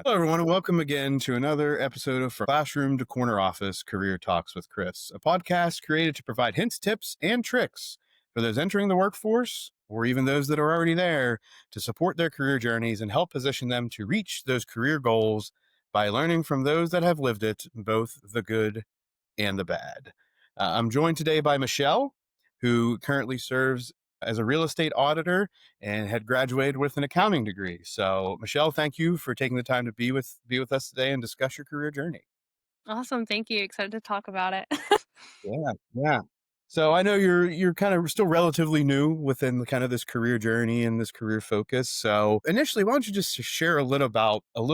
Hello, everyone, and welcome again to another episode of From Classroom to Corner Office Career Talks with Chris, a podcast created to provide hints, tips, and tricks for those entering the workforce or even those that are already there to support their career journeys and help position them to reach those career goals by learning from those that have lived it, both the good and the bad. I'm joined today by Michelle, who currently serves as a real estate auditor and had graduated with an accounting degree. So, Michelle, thank you for taking the time to be with us today and discuss your career journey. Awesome, thank you, excited to talk about it. Yeah, yeah. So I know you're kind of still relatively new within the kind of this career journey and this career focus. So initially, why don't you just share a little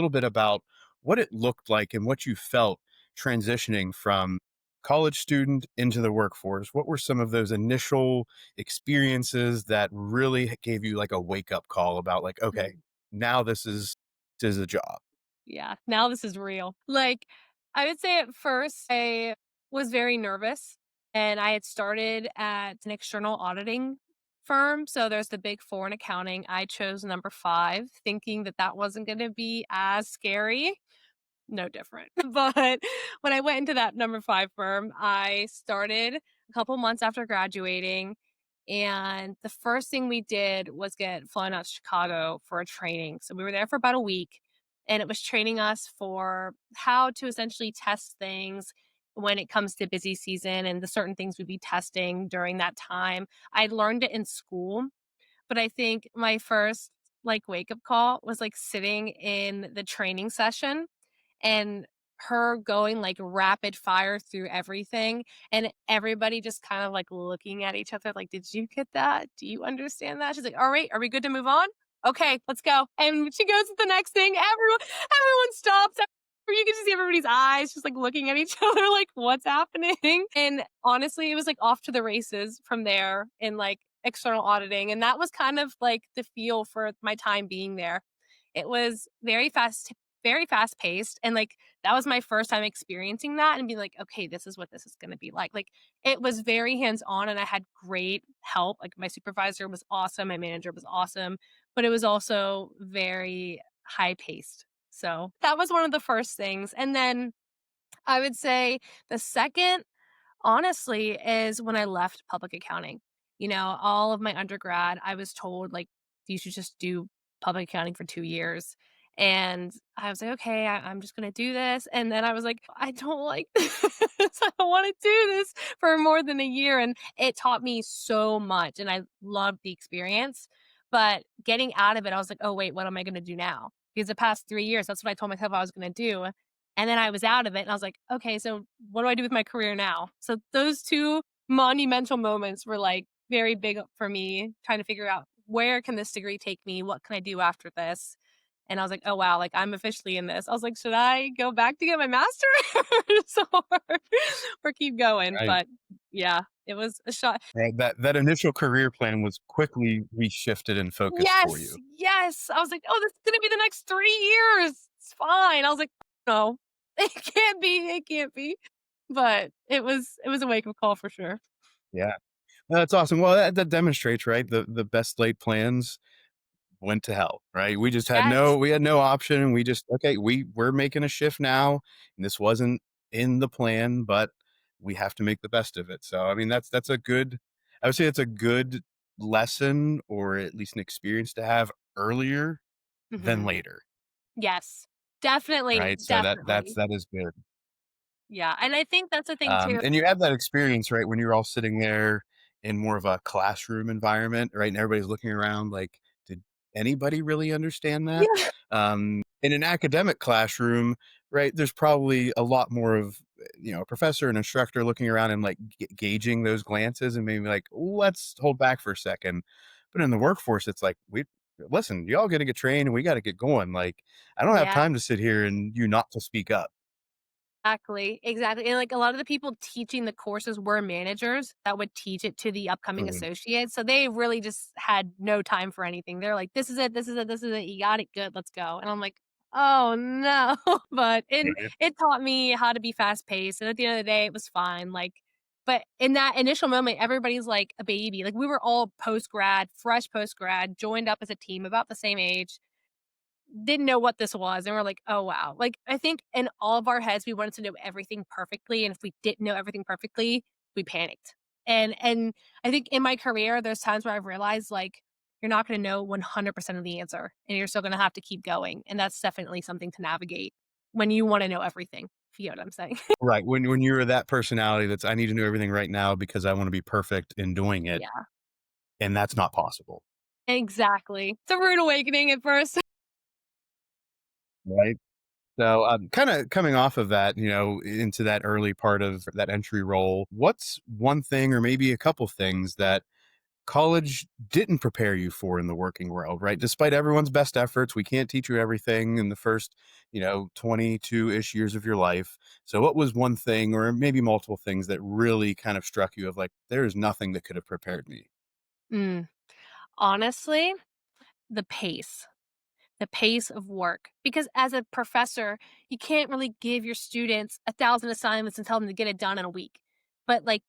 bit about what it looked like and what you felt transitioning from college student into the workforce? What were some of those initial experiences that really gave you like a wake up call about like, okay, Mhm. now this is a job. Yeah, now this is real. I would say at first, I was very nervous, and I had started at an external auditing firm, so there's the Big 4 in accounting. I chose number 5, thinking that that wasn't gonna be as scary. No different. But when I went into that number 5 firm, I started a couple months after graduating, and the first thing we did was get flown out to Chicago for a training. So we were there for about a week, and it was training us for how to essentially test things when it comes to busy season and the certain things we'd be testing during that time. I'd learned it in school, but I think my first, wake up call was, sitting in the training session and her going, rapid fire through everything, and everybody just kind of, looking at each other like, "Did you get that? Do you understand that?" She's like, "Alright, are we good to move on? Okay, let's go." And she goes to the next thing, everyone stops. You can just see everybody's eyes just, looking at each other like, "What's happening?" And honestly, it was, off to the races from there in, external auditing, and that was kind of, the feel for my time being there. It was very fast paced, and, that was my first time experiencing that and being like, "Okay, this is what this is gonna be like." It was very hands-on, and I had great help. Like, my supervisor was awesome, my manager was awesome, but it was also very high paced. So, that was one of the first things, and then I would say the second, honestly, is when I left public accounting. All of my undergrad, I was told, "You should just do public accounting for 2 years." And I was like, "Okay, I'm just gonna do this." And then I was like, "I don't like this. I don't wanna do this for more than a year." And it taught me so much, and I loved the experience. But getting out of it, I was like, "Oh, wait, what am I gonna do now?" Because the past 3 years, that's what I told myself I was gonna do. And then I was out of it, and I was like, "Okay, so what do I do with my career now?" So those 2 monumental moments were, very big for me, trying to figure out, "Where can this degree take me? What can I do after this?" And I was like, "Oh, wow, I'm officially in this." I was like, "Should I go back to get my master's or keep going?" Right. But, yeah, it was a shot. Right. That initial career plan was quickly reshifted and focused for Yes, you. yes. I was like, "Oh, this is gonna be the next 3 years. It's fine." I was like, "No, it can't be." But it was a wake-up call for sure. Yeah. No, that's awesome. Well, that demonstrates, right? The best laid plans went to hell, right? We just had Yes. no option. We just okay, we're making a shift now, and this wasn't in the plan, but we have to make the best of it. So I mean that's a good I would say it's a good lesson or at least an experience to have earlier than Mhm. later, Yes. Definitely, right? So definitely. that is good. Yeah, and I think that's the thing too. And you had that experience, right, when you're all sitting there in more of a classroom environment, right? And everybody's looking around like, did anybody really understand that? Yeah. In an academic classroom, right, there's probably a lot more of, a professor and instructor looking around and like gauging those glances and maybe like, let's hold back for a second. But in the workforce, it's like, listen, y'all got to get trained and we got to get going. Like, I don't have Yeah. time to sit here and you not to speak up. Exactly, exactly, and, a lot of the people teaching the courses were managers that would teach it to the upcoming Mhm. associates, so they really just had no time for anything. They're like, "This is it, this is it, this is it. You got it, good, let's go." And I'm like, "Oh, no." But Right. it taught me how to be fast paced, and at the end of the day, it was fine, but in that initial moment, everybody's like a baby. We were all post-grad, fresh post-grad, joined up as a team about the same age. didn't know what this was, and we're like, "Oh, wow." Like, I think in all of our heads, we wanted to know everything perfectly, and if we didn't know everything perfectly, we panicked. And I think in my career, there's times where I've realized, like, you're not gonna know 100% of the answer, and you're still gonna have to keep going, and that's definitely something to navigate when you wanna know everything, if you get what I'm saying. Right. When you're that personality that's, I need to know everything right now because I want to be perfect in doing it, Yeah, and that's not possible. exactly. It's a rude awakening at first. Right. So, kind of coming off of that, into that early part of that entry role, what's one thing or maybe a couple things that college didn't prepare you for in the working world, right? Despite everyone's best efforts, we can't teach you everything in the first, 22-ish years of your life. So, what was one thing or maybe multiple things that really kind of struck you of like, there's nothing that could have prepared me? Mm, honestly, the pace. The pace of work. Because as a professor, you can't really give your students 1,000 assignments and tell them to get it done in a week. But like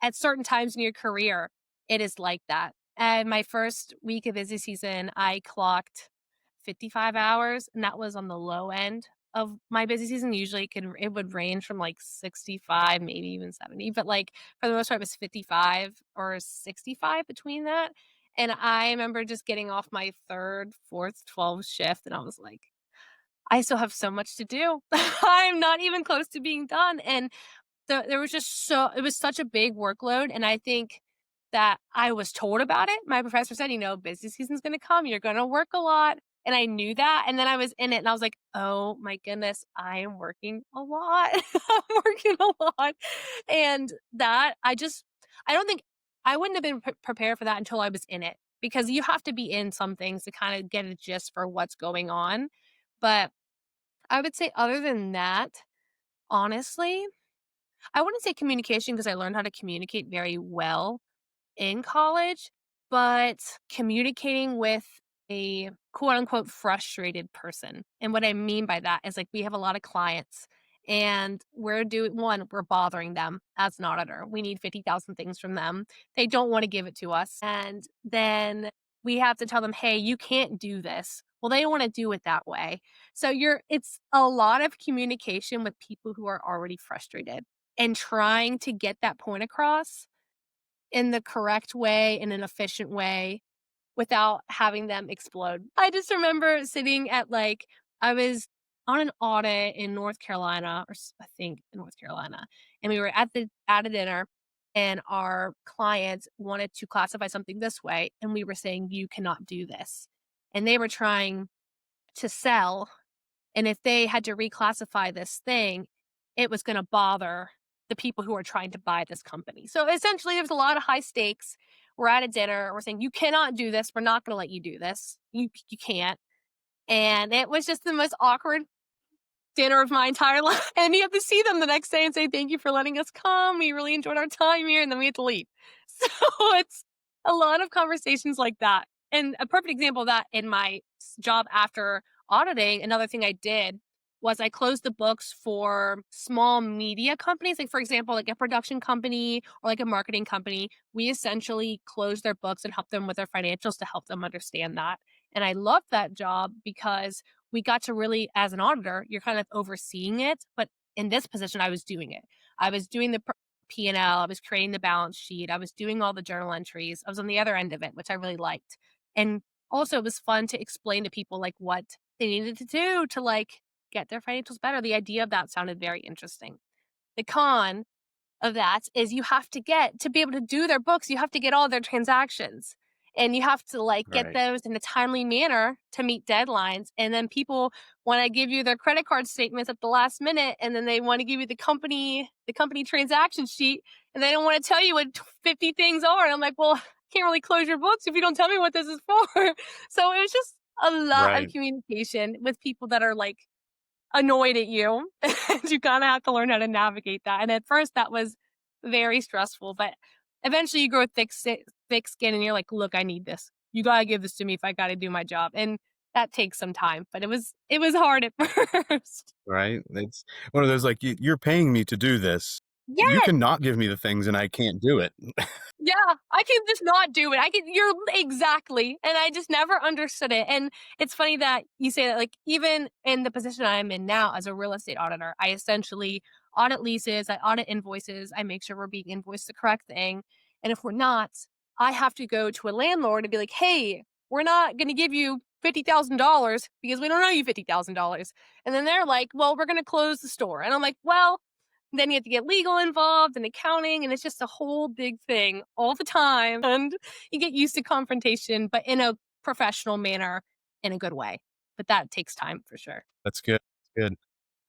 at certain times in your career, it is like that. And my first week of busy season, I clocked 55 hours, and that was on the low end of my busy season. Usually it would range from like 65, maybe even 70, but like for the most part, it was 55 or 65 between that. And I remember just getting off my third, fourth, 12th shift, and I was like, I still have so much to do. I'm not even close to being done. And there was just it was such a big workload, and I think that I was told about it. My professor said, "Busy season's gonna come, you're gonna work a lot," and I knew that, and then I was in it, and I was like, "Oh my goodness, I am working a lot. I'm working a lot," and that I don't think I wouldn't have been prepared for that until I was in it, because you have to be in some things to kinda get a gist for what's going on, but I would say other than that, honestly, I wouldn't say communication because I learned how to communicate very well in college, but communicating with a quote unquote frustrated person. And what I mean by that is like we have a lot of clients and we're bothering them as an auditor. We need 50,000 things from them. They don't want to give it to us. And then we have to tell them, hey, you can't do this. Well, they don't want to do it that way. So it's a lot of communication with people who are already frustrated and trying to get that point across in the correct way, in an efficient way, without having them explode. I just remember sitting at, like I was on an audit in North Carolina, I think in North Carolina, and we were at a dinner, and our client wanted to classify something this way, and we were saying, "You cannot do this." And they were trying to sell, and if they had to reclassify this thing, it was gonna bother the people who are trying to buy this company. So essentially, there's a lot of high stakes. We're at a dinner. We're saying, "You cannot do this. We're not gonna let you do this. You can't." And it was just the most awkward dinner of my entire life. And you have to see them the next day and say, "Thank you for letting us come. We really enjoyed our time here." And then we had to leave. So it's a lot of conversations like that. And a perfect example of that in my job after auditing, another thing I did was I closed the books for small media companies. Like, for example, like a production company or like a marketing company. We essentially closed their books and helped them with their financials to help them understand that. And I loved that job because we got to really, as an auditor, you're kind of overseeing it. But in this position, I was doing it. I was doing the P&L, I was creating the balance sheet, I was doing all the journal entries. I was on the other end of it, which I really liked. And also, it was fun to explain to people like what they needed to do to like get their financials better. The idea of that sounded very interesting. The con of that is you have to be able to do their books, you have to get all their transactions. And you have to like get Right. those in a timely manner to meet deadlines. And then people want to give you their credit card statements at the last minute, and then they want to give you the company transaction sheet, and they don't want to tell you what 50 things are. And I'm like, well, I can't really close your books if you don't tell me what this is for. So it was just a lot of Right. communication with people that are like annoyed at you, and you kinda have to learn how to navigate that, and at first, that was very stressful, but eventually you grow thick skin and you're like, "Look, I need this. You gotta give this to me if I gotta do my job," and that takes some time, but it was hard at first. Right. It's one of those like, you're paying me to do this. You Yes! can not give me the things and I can't do it. Yeah, I can just not do it. I can you're exactly, and I just never understood it, and it's funny that you say that, like, even in the position I'm in now as a real estate auditor, I essentially audit leases, I audit invoices, I make sure we're being invoiced the correct thing, and if we're not, I have to go to a landlord and be like, "Hey, we're not gonna give you $50,000 because we don't owe you $50,000." And then they're like, "Well, we're gonna close the store." And I'm like, "Well," then you have to get legal involved and accounting, and it's just a whole big thing all the time. And you get used to confrontation, but in a professional manner, in a good way. But that takes time for sure. That's good. That's good.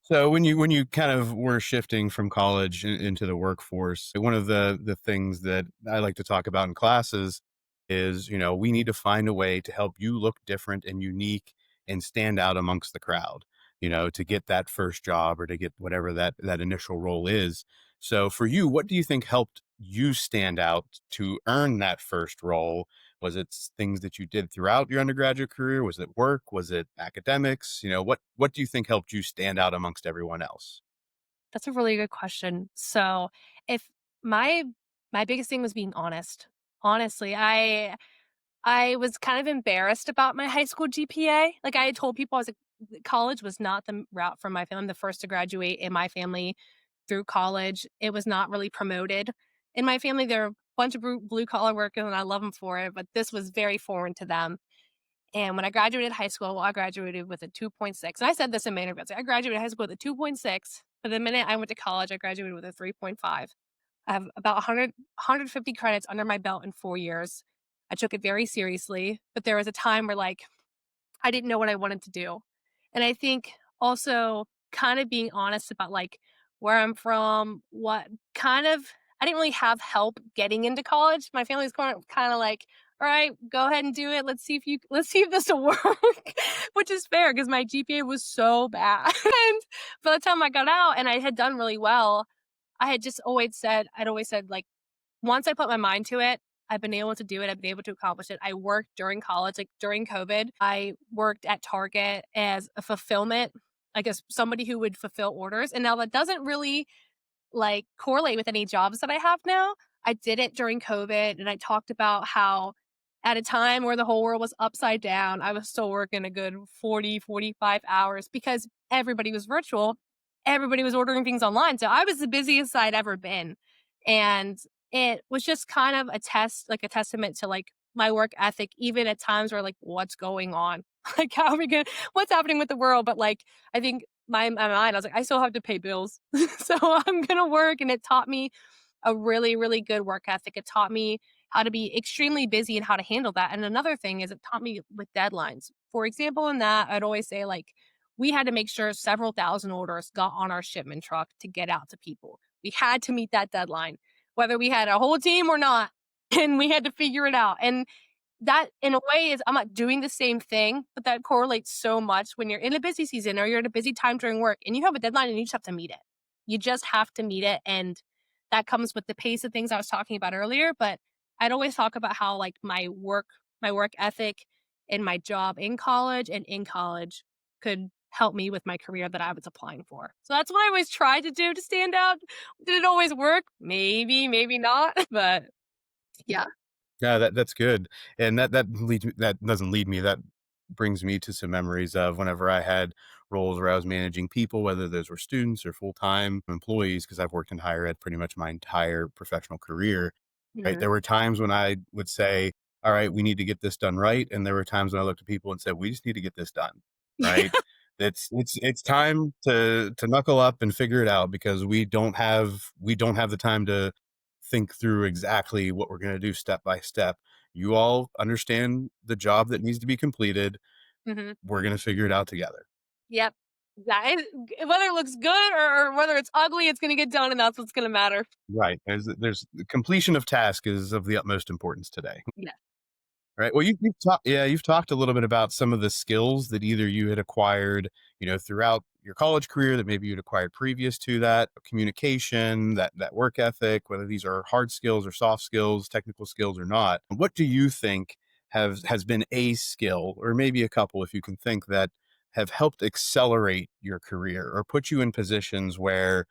So when you kind of were shifting from college into the workforce, one of the things that I like to talk about in classes is, we need to find a way to help you look different and unique and stand out amongst the crowd, to get that first job or to get whatever that initial role is. So for you, what do you think helped you stand out to earn that first role? Was it things that you did throughout your undergraduate career? Was it work? Was it academics? What do you think helped you stand out amongst everyone else? That's a really good question. So if my my biggest thing was being honest. Honestly, I was kind of embarrassed about my high school GPA. Like I had told people, I was like, college was not the route for my family. I'm the first to graduate in my family through college. It was not really promoted in my family. There are a bunch of blue collar workers, and I love them for it. But this was very foreign to them. And when I graduated high school, I graduated with a 2.6. And I said this in my interview. I graduated high school with a 2.6. But the minute I went to college, I graduated with a 3.5. I have about 150 credits under my belt in 4 years. I took it very seriously, but there was a time where like I didn't know what I wanted to do. And I think also kind of being honest about like where I'm from, what kind of I didn't really have help getting into college. My family's kind of like, all right, go ahead and do it. Let's see if this will work, which is fair because my GPA was so bad. And by the time I got out and I had done really well, I'd always said, like, once I put my mind to it, I've been able to do it. I've been able to accomplish it. I worked during college, like during COVID. I worked at Target as a fulfillment, I guess somebody who would fulfill orders. And now that doesn't really like correlate with any jobs that I have now. I did it during COVID and I talked about how at a time where the whole world was upside down, I was still working a good 40, 45 hours because everybody was virtual. Everybody was ordering things online. So I was the busiest I'd ever been. And it was just kind of a testament to like my work ethic, even at times where like, what's going on? Like, how are we going what's happening with the world? But like, I think my mind, I was like, I still have to pay bills. So I'm going to work. And it taught me a really, really good work ethic. It taught me how to be extremely busy and how to handle that. And another thing is it taught me with deadlines. For example, in that, I'd always say, like, we had to make sure several thousand orders got on our shipment truck to get out to people. We had to meet that deadline, whether we had a whole team or not. And we had to figure it out. And that in a way is I'm not doing the same thing, but that correlates so much when you're in a busy season or you're in a busy time during work and you have a deadline and you just have to meet it. You just have to meet it. And that comes with the pace of things I was talking about earlier. But I'd always talk about how like my work ethic and my job in college and in college could help me with my career that I was applying for. So that's what I always tried to do to stand out. Did it always work? Maybe, maybe not. But yeah. Yeah, that's good. And that doesn't lead me. That brings me to some memories of whenever I had roles where I was managing people, whether those were students or full-time employees, because I've worked in higher ed pretty much my entire professional career. Right. Mhm. There were times when I would say, all right, we need to get this done right. And there were times when I looked at people and said, we just need to get this done. Right. It's time to knuckle up and figure it out because we don't have the time to think through exactly what we're going to do step by step. You all understand the job that needs to be completed. Mhm. We're going to figure it out together. Yep. That is whether it looks good or whether it's ugly, it's gonna get done, and that's what's gonna matter. Right. There's the completion of task is of the utmost importance today. Yeah. Right. Well, you've talked a little bit about some of the skills that either you had acquired, throughout your college career that maybe you'd acquired previous to that, communication, that work ethic, whether these are hard skills or soft skills, technical skills or not. What do you think has been a skill, or maybe a couple, if you can think, that have helped accelerate your career or put you in positions where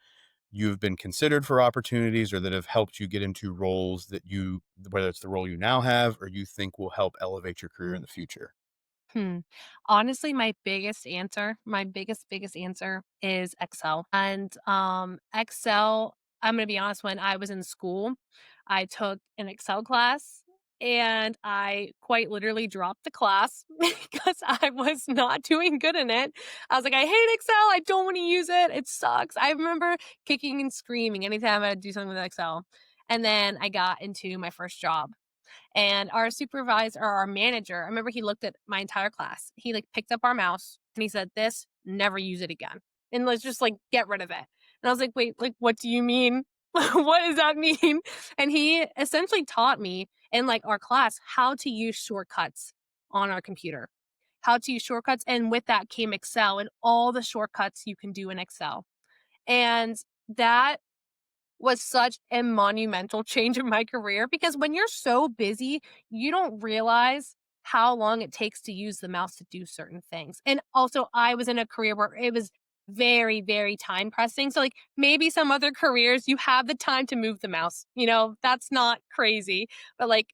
you've been considered for opportunities or that have helped you get into roles that you, whether it's the role you now have or you think will help elevate your career in the future? Hmm. Honestly, my biggest answer is Excel. And Excel, I'm gonna be honest, when I was in school, I took an Excel class and I quite literally dropped the class because I was not doing good in it. I was like, I hate Excel. I don't want to use it. It sucks. I remember kicking and screaming anytime I would do something with Excel. And then I got into my first job and our supervisor or our manager, I remember he looked at my entire class. He like picked up our mouse and he said, "This, never use it again. And let's just like get rid of it." And I was like, "Wait, like what do you mean? What does that mean?" And he essentially taught me in like our class how to use shortcuts on our computer. How to use shortcuts. And with that came Excel and all the shortcuts you can do in Excel. And that was such a monumental change in my career because when you're so busy, you don't realize how long it takes to use the mouse to do certain things. And also, I was in a career where it was very, very time pressing. So, like, maybe some other careers, you have the time to move the mouse. That's not crazy. But like,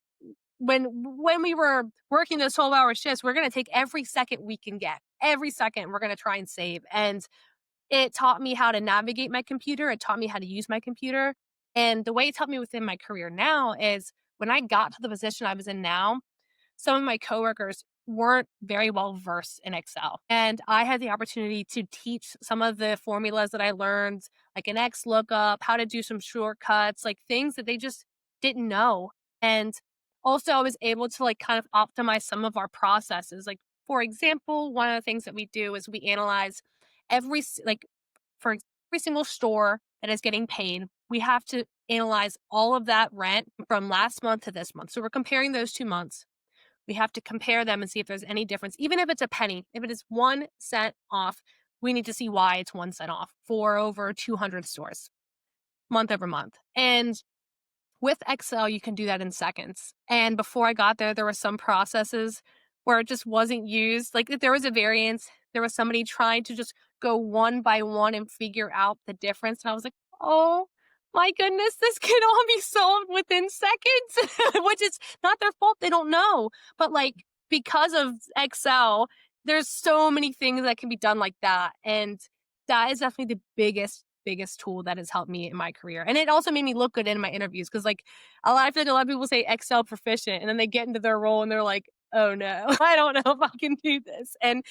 when we were working those 12-hour shifts, we're going to take every second we can get. Every second we're going to try and save. And it taught me how to navigate my computer, it taught me how to use my computer, and the way it's helped me within my career now is when I got to the position I was in now, some of my coworkers weren't very well versed in Excel. And I had the opportunity to teach some of the formulas that I learned, like an X lookup, how to do some shortcuts, like things that they just didn't know. And also I was able to like kind of optimize some of our processes. Like for example, one of the things that we do is we analyze like for every single store that is getting paid, we have to analyze all of that rent from last month to this month. So we're comparing those 2 months. We have to compare them and see if there's any difference, even if it's a penny. If it is 1 cent off, we need to see why it's 1 cent off for over 200 stores, month over month. And with Excel, you can do that in seconds. And before I got there, there were some processes where it just wasn't used. Like if there was a variance, there was somebody trying to just go one by one and figure out the difference. And I was like, oh my goodness, this can all be solved within seconds, which is not their fault. They don't know. But like because of Excel, there's so many things that can be done like that. And that is definitely the biggest tool that has helped me in my career. And it also made me look good in my interviews because like I feel like a lot of people say Excel proficient and then they get into their role and they're like, oh no, I don't know if I can do this. And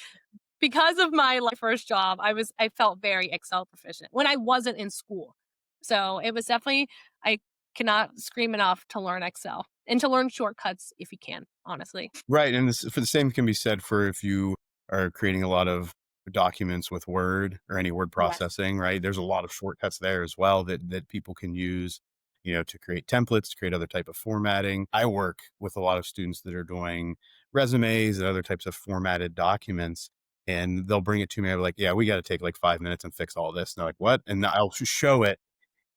because of my like first job, I felt very Excel proficient when I wasn't in school. So it was definitely I cannot scream enough to learn Excel and to learn shortcuts if you can, honestly. Right, and this for the same can be said for if you are creating a lot of documents with Word or any word Yes. processing, right? There's a lot of shortcuts there as well that people can use, to create templates, to create other type of formatting. I work with a lot of students that are doing resumes and other types of formatted documents, and they'll bring it to me. I'm like, "Yeah, we got to take like 5 minutes and fix all this." And they're like, "What?" And I'll show it,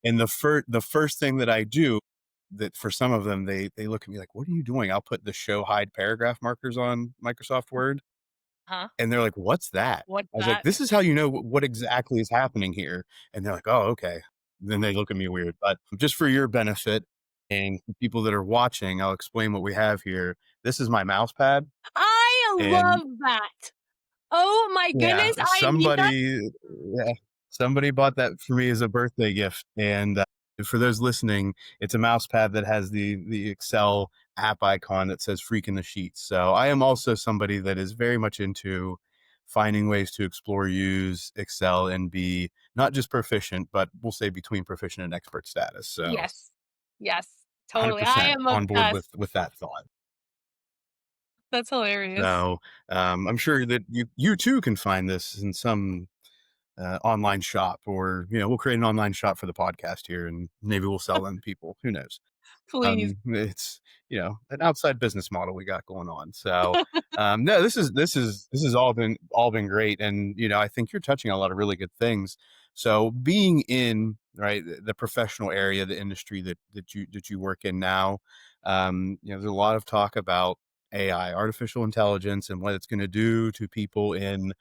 and the first thing that I do, that for some of them, they look at me like, "What are you doing?" I'll put the show hide paragraph markers on Microsoft Word, Huh? and they're like, "What's that?" What's I was like, that? "This is how you know what exactly is happening here." And they're like, "Oh, okay." Then they look at me weird. But just for your benefit and for people that are watching, I'll explain what we have here. This is my mouse pad, I and love that. Oh my yeah, goodness, I need that. somebody bought that for me as a birthday gift, and, for those listening, it's a mouse pad that has the Excel app icon that says "Freak in the Sheets." So, I am also somebody that is very much into finding ways to explore, use Excel, and be not just proficient, but we'll say between proficient and expert status. So, Yes. Yes, totally. I 100% am on board obsessed. with that thought. That's hilarious. So, I'm sure that you too can find this in some online shop, or we'll create an online shop for the podcast here and maybe we'll sell them to people, who knows. Please. It's an outside business model we got going on. So no, this is all been great, and I think you're touching on a lot of really good things. So being in, right, the professional area, the industry that you work in now, there's a lot of talk about AI, artificial intelligence, and what it's going to do to people in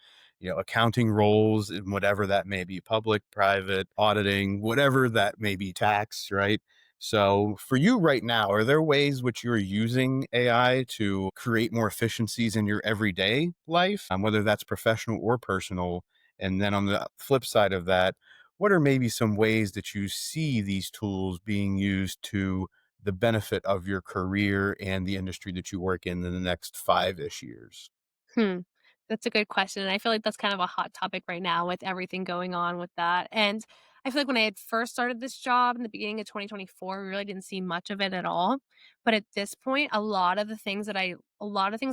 accounting roles in whatever that may be, public, private, auditing, whatever that may be, tax, right? So for you right now, are there ways which you're using AI to create more efficiencies in your everyday life, whether that's professional or personal? And then on the flip side of that, what are maybe some ways that you see these tools being used to the benefit of your career and the industry that you work in the next 5-ish years? Hmm. That's a good question, and I feel like that's kind of a hot topic right now with everything going on with that, and I feel like when I had first started this job in the beginning of 2024, we really didn't see much of it at all, but at this point, a lot of things I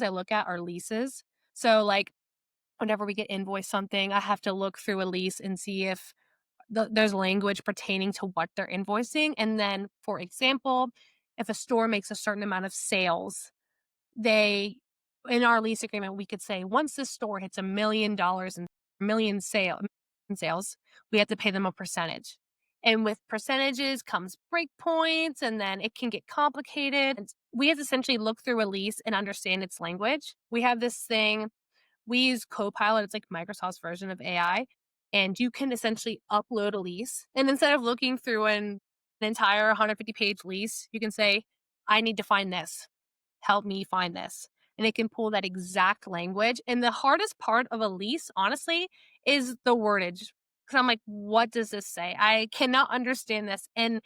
look at are leases. So, like, whenever we get invoiced something, I have to look through a lease and see if there's language pertaining to what they're invoicing, and then, for example, if a store makes a certain amount of sales, they in our lease agreement, we could say, "Once this store hits $1,000,000 in in sales, we have to pay them a percentage." And with percentages comes breakpoints, and then it can get complicated, and we have to essentially look through a lease and understand its language. We have this thing we use Copilot, it's like Microsoft's version of AI, and you can essentially upload a lease, and instead of looking through an entire 150-page lease, you can say, "I need to find this. Help me find this." And it can pull that exact language, and the hardest part of a lease, honestly, is the wordage, because 'cause I'm like, "What does this say? I cannot understand this." And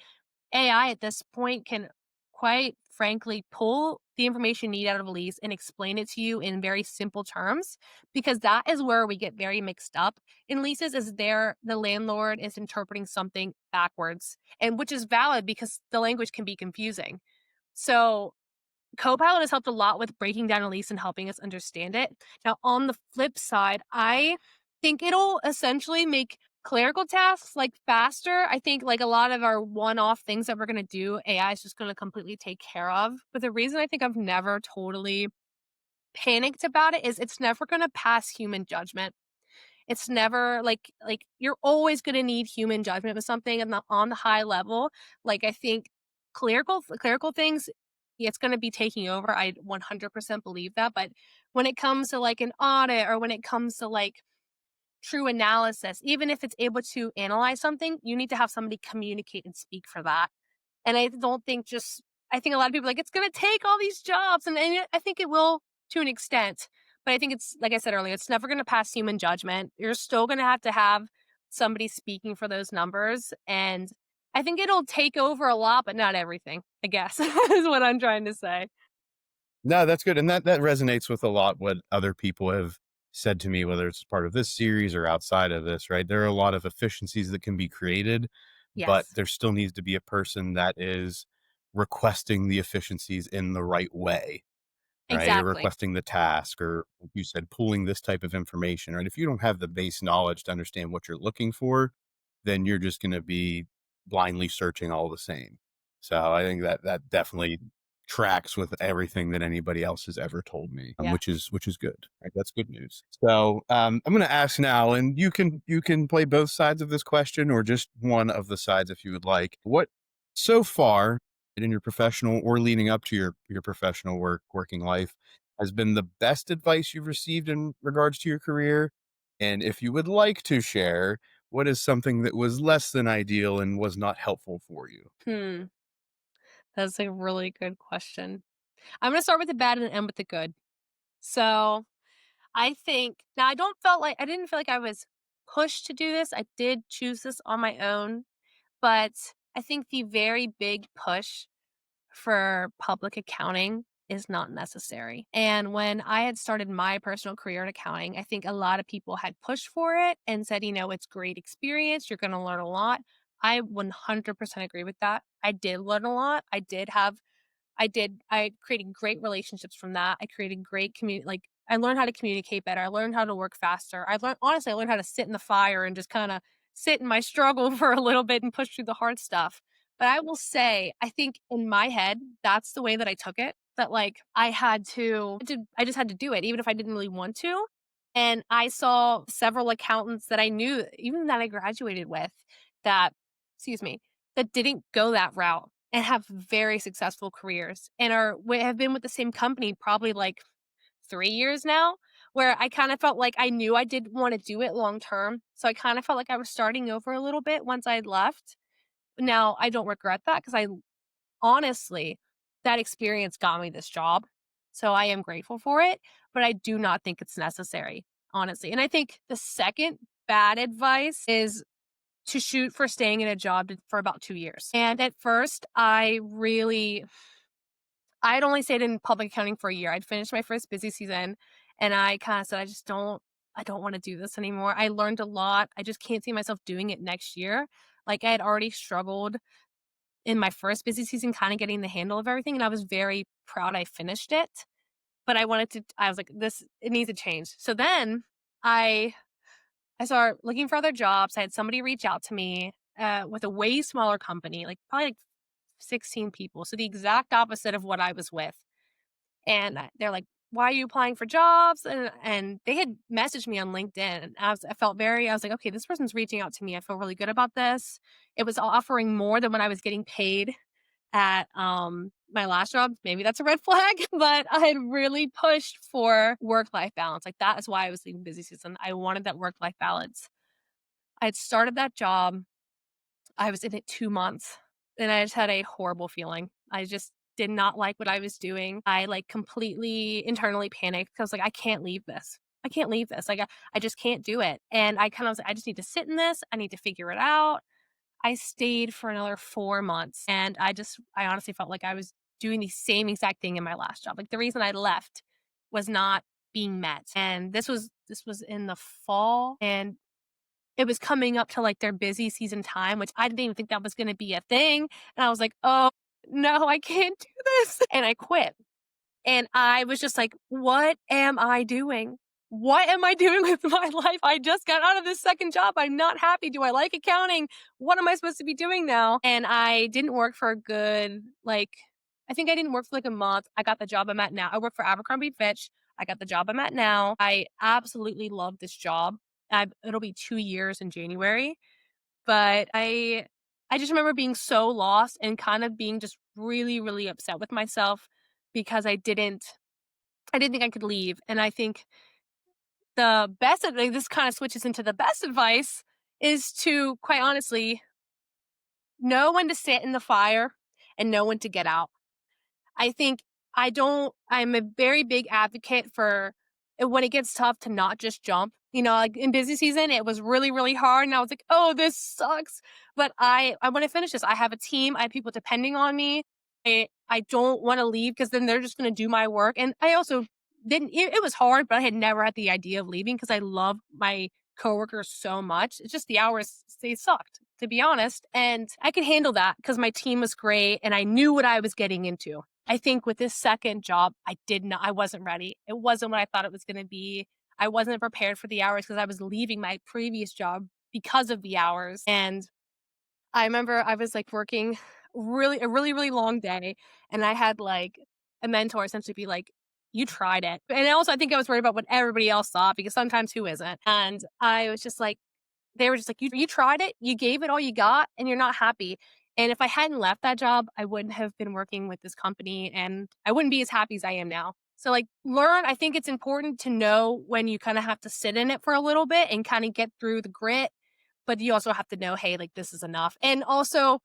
AI at this point can quite frankly pull the information you need out of a lease and explain it to you in very simple terms, because that is where we get very mixed up in leases, is the landlord is interpreting something backwards, and which is valid because the language can be confusing. So Copilot has helped a lot with breaking down a lease and helping us understand it. Now, on the flip side, I think it'll essentially make clerical tasks like faster. I think like a lot of our one-off things that we're going to do, AI is just going to completely take care of. But the reason I think I've never totally panicked about it is it's never going to pass human judgment. It's never like you're always gonna need human judgment with something on the high level. Like, I think clerical things, yeah, it's gonna be taking over. I 100% believe that, but when it comes to, like, an audit or when it comes to, like, true analysis, even if it's able to analyze something, you need to have somebody communicate and speak for that. And I don't think just I think a lot of people are like, "It's gonna take all these jobs," and I think it will to an extent, but I think it's like I said earlier, it's never gonna pass human judgment. You're still gonna have somebody speaking for those numbers, and I think it'll take over a lot, but not everything, I guess, is what I'm trying to say. No, that's good, and that resonates with a lot what other people have said to me, whether it's part of this series or outside of this, right? There are a lot of efficiencies that can be created, but Yes, there still needs to be a person that is requesting the efficiencies in the right way, right? Or exactly. requesting the task, or like you said, pulling this type of information, right? If you don't have the base knowledge to understand what you're looking for, then you're just going to be blindly searching all the same. So I think that definitely tracks with everything that anybody else has ever told me, Yeah. which is good. Right? That's good news. So I'm going to ask now, and you can play both sides of this question or just one of the sides if you would like. What so far in your professional or leading up to your professional working life has been the best advice you've received in regards to your career? And if you would like to share, what is something that was less than ideal and was not helpful for you? Hmm, that's a really good question. I'm gonna start with the bad and end with the good. So I think now I didn't feel like I was pushed to do this. I did choose this on my own, but I think the very big push for public accounting is not necessary. And when I had started my personal career in accounting, I think a lot of people had pushed for it and said, it's great experience. You're going to learn a lot. I 100% agree with that. I did learn a lot. I created great relationships from that. I created great I learned how to communicate better. I learned how to work faster. I learned how to sit in the fire and just kind of sit in my struggle for a little bit and push through the hard stuff. But I will say, I think in my head, that's the way that I took it. That like I just had to do it, even if I didn't really want to. And I saw several accountants that I knew, even that I graduated with, that, excuse me, that didn't go that route and have very successful careers and have been with the same company probably like 3 years now, where I kind of felt like I knew I didn't want to do it long term. So I kind of felt like I was starting over a little bit once I had left. Now, I don't regret that because I honestly, that experience got me this job. So I am grateful for it, but I do not think it's necessary, honestly. And I think the second bad advice is to shoot for staying in a job for about 2 years. And at first, I had only stayed in public accounting for a year. I'd finished my first busy season and I kind of said, I don't want to do this anymore. I learned a lot. I just can't see myself doing it next year. Like I had already struggled in my first busy season, kind of getting the handle of everything. And I was very proud I finished it. But I was like, it needs to change. So then I, I started looking for other jobs. I had somebody reach out to me with a way smaller company, like probably like 16 people. So the exact opposite of what I was with. And they're like, "Why are you applying for jobs?" And they had messaged me on LinkedIn, and I was like, "Okay, this person's reaching out to me. I feel really good about this." It was offering more than what I was getting paid at, my last job. Maybe that's a red flag, but I had really pushed for work-life balance. Like, that is why I was leaving busy season. I wanted that work-life balance. I had started that job. I was in it 2 months, and I just had a horrible feeling. I just did not like what I was doing. I, like, completely internally panicked 'cause, like, I can't leave this. I can't leave this. Like, I just can't do it, and I kind of was like, "I just need to sit in this. I need to figure it out." I stayed for another 4 months, and I honestly felt like I was doing the same exact thing in my last job. Like, the reason I left was not being met, and this was in the fall, and it was coming up to, like, their busy season time, which I didn't even think that was gonna be a thing, and I was like, "Oh, no, I can't do this," and I quit. And I was just like, "What am I doing? What am I doing with my life? I just got out of this second job. I'm not happy. Do I like accounting? What am I supposed to be doing now?" And I didn't work for a good, like I think I didn't work for, like, a month. I got the job I'm at now. I work for Abercrombie& Fitch. I got the job I'm at now. I absolutely love this job. It'll be 2 years in January, but I just remember being so lost and kind of being just really, really upset with myself because I didn't think I could leave. And I think this kind of switches into the best advice is to quite honestly know when to sit in the fire and know when to get out. I think I'm a very big advocate for when it gets tough to not just jump. You know, like in busy season, it was really, really hard. And I was like, oh, this sucks. But I want to finish this. I have a team. I have people depending on me. I don't want to leave because then they're just going to do my work. And I also it was hard, but I had never had the idea of leaving because I love my coworkers so much. It's just the hours, they sucked, to be honest. And I could handle that because my team was great and I knew what I was getting into. I think with this second job, I wasn't ready. It wasn't what I thought it was gonna be. I wasn't prepared for the hours because I was leaving my previous job because of the hours, and I remember I was, like, working a really, really long day, and I had, like, a mentor essentially be like, "You tried it." And also, I think I was worried about what everybody else thought because sometimes who isn't? And I was just like they were just like, you tried it, you gave it all you got, and you're not happy." And if I hadn't left that job, I wouldn't have been working with this company, and I wouldn't be as happy as I am now. So, like, I think it's important to know when you kinda have to sit in it for a little bit and kinda get through the grit, but you also have to know, "Hey, like, this is enough." And also,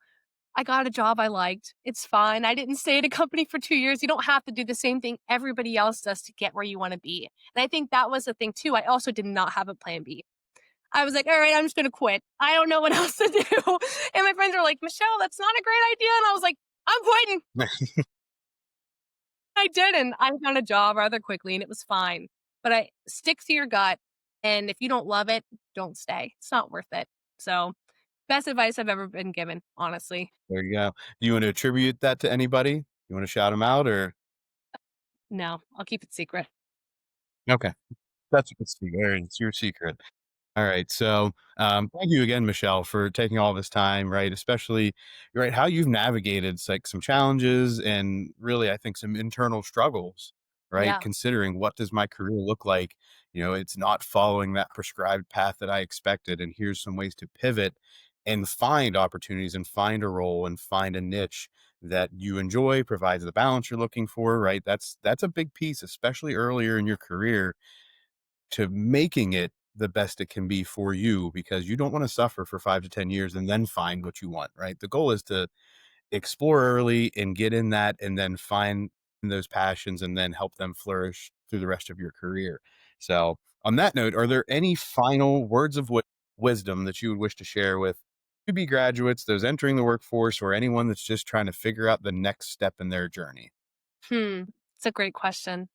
I got a job I liked. It's fine. I didn't stay at a company for 2 years. You don't have to do the same thing everybody else does to get where you wanna be. And I think that was the thing too. I also did not have a plan B. I was like, "All right, I'm just gonna quit. I don't know what else to do." And my friends were like, "Michelle, that's not a great idea." And I was like, "I'm quitting." I did, and I found a job rather quickly, and it was fine. But I stick to your gut, and if you don't love it, don't stay. It's not worth it. So, best advice I've ever been given, honestly. There you go. Do you want to attribute that to anybody? You want to shout them out or? No, I'll keep it secret. Okay. That's a good secret. It's your secret. All right. So, thank you again, Michelle, for taking all this time, right? Especially, right, how you've navigated like some challenges and really, I think, some internal struggles, right? Yeah. Considering what does my career look like? It's not following that prescribed path that I expected. And here's some ways to pivot and find opportunities and find a role and find a niche that you enjoy, provides the balance you're looking for, right? That's a big piece, especially earlier in your career to making it the best it can be for you, because you don't want to suffer for 5 to 10 years and then find what you want, right? The goal is to explore early and get in that and then find those passions and then help them flourish through the rest of your career. So, on that note, are there any final words of wisdom that you would wish to share with to be graduates, those entering the workforce, or anyone that's just trying to figure out the next step in their journey? It's a great question.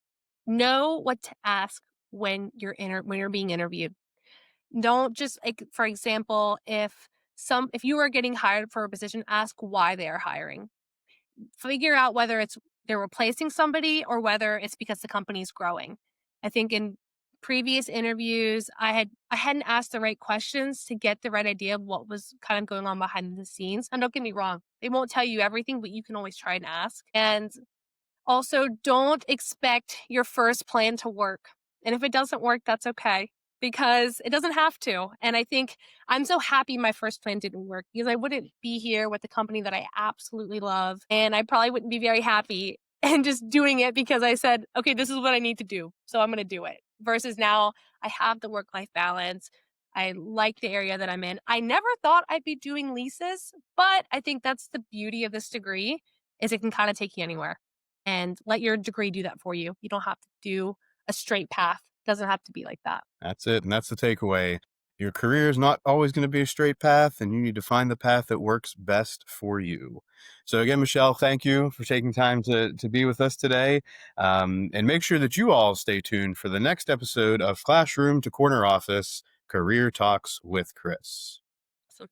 Know what to ask when you're being interviewed. Don't just like, for example, if you are getting hired for a position, ask why they are hiring. Figure out whether it's they're replacing somebody or whether it's because the company's growing. I think in previous interviews, I hadn't asked the right questions to get the right idea of what was kind of going on behind the scenes. And don't get me wrong, they won't tell you everything, but you can always try and ask. And also, don't expect your first plan to work. And if it doesn't work, that's okay because it doesn't have to. And I think I'm so happy my first plan didn't work because I wouldn't be here with the company that I absolutely love. And I probably wouldn't be very happy and just doing it because I said, okay, this is what I need to do. So I'm going to do it. Versus now I have the work life balance. I like the area that I'm in. I never thought I'd be doing leases, but I think that's the beauty of this degree is it can kind of take you anywhere and let your degree do that for you. You don't have to do a straight path. It doesn't have to be like that. That's it. And that's the takeaway. Your career is not always going to be a straight path, and you need to find the path that works best for you. So, again, Michelle, thank you for taking time to be with us today. And make sure that you all stay tuned for the next episode of Classroom to Corner Office Career Talks with Chris. So